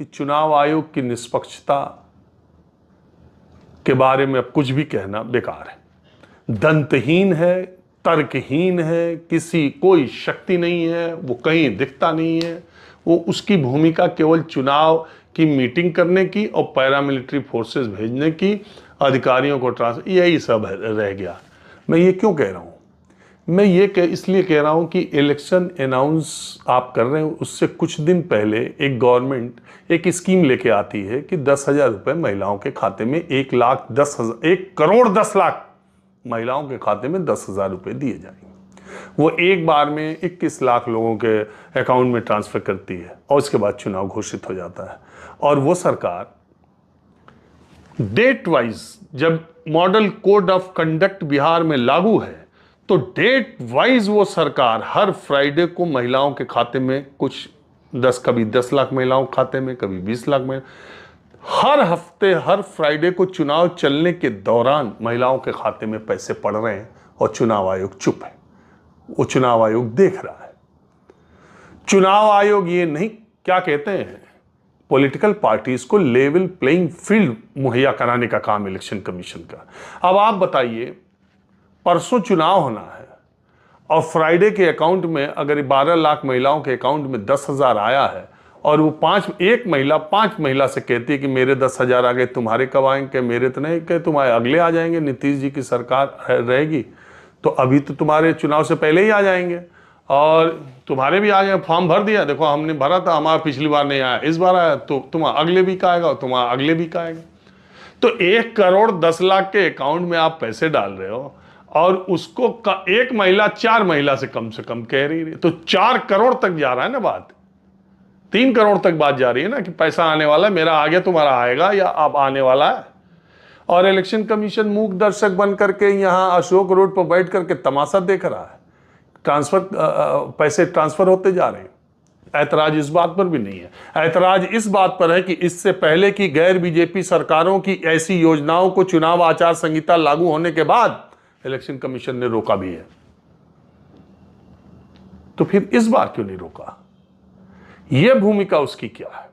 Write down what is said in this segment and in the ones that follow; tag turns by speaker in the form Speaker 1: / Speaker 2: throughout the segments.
Speaker 1: कि चुनाव आयोग की निष्पक्षता के बारे में अब कुछ भी कहना बेकार है। दंतहीन है, तर्कहीन है, कोई शक्ति नहीं है, वो कहीं दिखता नहीं है। वो उसकी भूमिका केवल चुनाव की मीटिंग करने की और पैरामिलिट्री फोर्सेस भेजने की, अधिकारियों को ट्रांसफर, यही सब रह गया। मैं ये क्यों कह रहा हूँ? मैं ये इसलिए कह रहा हूँ कि इलेक्शन अनाउंस आप कर रहे हैं, उससे कुछ दिन पहले एक गवर्नमेंट एक स्कीम लेके आती है कि 10,000 रुपये महिलाओं के खाते में, 1,10,000 महिलाओं के खाते में 10,000 रुपये दिए जाएंगे। वो एक बार में 21 लाख लोगों के अकाउंट में ट्रांसफर करती है और उसके बाद चुनाव घोषित हो जाता है। और वो सरकार डेट वाइज, जब model code of conduct Bihar में लागू है, तो डेट वाइज वो सरकार हर फ्राइडे को महिलाओं के खाते में कुछ कभी 10 लाख महिलाओं के खाते में, कभी 20 लाख महिला, हर हफ्ते हर फ्राइडे को चुनाव चलने के दौरान महिलाओं के खाते में पैसे पड़ रहे हैं और चुनाव आयोग चुप है। वो चुनाव आयोग देख रहा है। चुनाव आयोग ये नहीं, क्या कहते हैं, पॉलिटिकल पार्टीज को लेवल प्लेइंग फील्ड मुहैया कराने का काम इलेक्शन कमीशन का। अब आप बताइए, परसों चुनाव होना है और फ्राइडे के अकाउंट में अगर 12 लाख महिलाओं के अकाउंट में 10,000 आया है और वो एक महिला 5 महिला से कहती है कि मेरे 10,000 आ गए, तुम्हारे कब आएंगे? मेरे तो नहीं, कि तुम्हारे अगले आ जाएंगे, नीतीश जी की सरकार रहेगी तो अभी तो तुम्हारे चुनाव से पहले ही आ जाएंगे और तुम्हारे भी आ जाए। फॉर्म भर दिया, देखो हमने भरा था, हमारा पिछली बार नहीं आया, इस बार आया, तो तुम्हारा अगले वीक आएगा और तुम्हारा अगले वीक आएगा। तो 1,10,00,000 के अकाउंट में आप पैसे डाल रहे हो और उसको एक महिला 4 महिला से कम कह रही है, तो 4 करोड़ तक जा रहा है ना बात। 3 करोड़ तक बात जा रही है ना कि पैसा आने वाला है, मेरा आ गया, तुम्हारा आएगा या अब आने वाला है। और इलेक्शन कमीशन मूक दर्शक बन करके यहां अशोक रोड पर बैठ करके तमाशा देख रहा है। पैसे ट्रांसफर होते जा रहे हैं। ऐतराज इस बात पर भी नहीं है। ऐतराज इस बात पर है कि इससे पहले की गैर बीजेपी सरकारों की ऐसी योजनाओं को चुनाव आचार संहिता लागू होने के बाद इलेक्शन कमीशन ने रोका भी है। तो फिर इस बार क्यों नहीं रोका? यह भूमिका उसकी क्या है?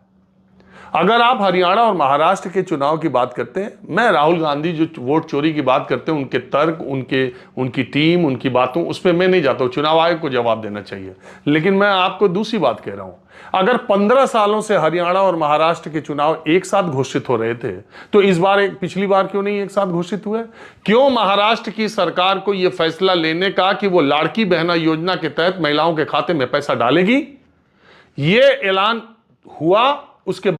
Speaker 1: अगर आप हरियाणा और महाराष्ट्र के चुनाव की बात करते हैं, मैं राहुल गांधी जो वोट चोरी की बात करते हैं, उनके तर्क, उनकी टीम, उनकी बातों, उस पर मैं नहीं जाता हूं। चुनाव आयोग को जवाब देना चाहिए। लेकिन मैं आपको दूसरी बात कह रहा हूं, अगर 15 सालों से हरियाणा और महाराष्ट्र के चुनाव एक साथ घोषित हो रहे थे, तो इस बार पिछली बार क्यों नहीं एक साथ घोषित हुए? क्यों महाराष्ट्र की सरकार को यह फैसला लेने का कि वो लाड़की बहना योजना के तहत महिलाओं के खाते में पैसा डालेगी? यह ऐलान हुआ, उसके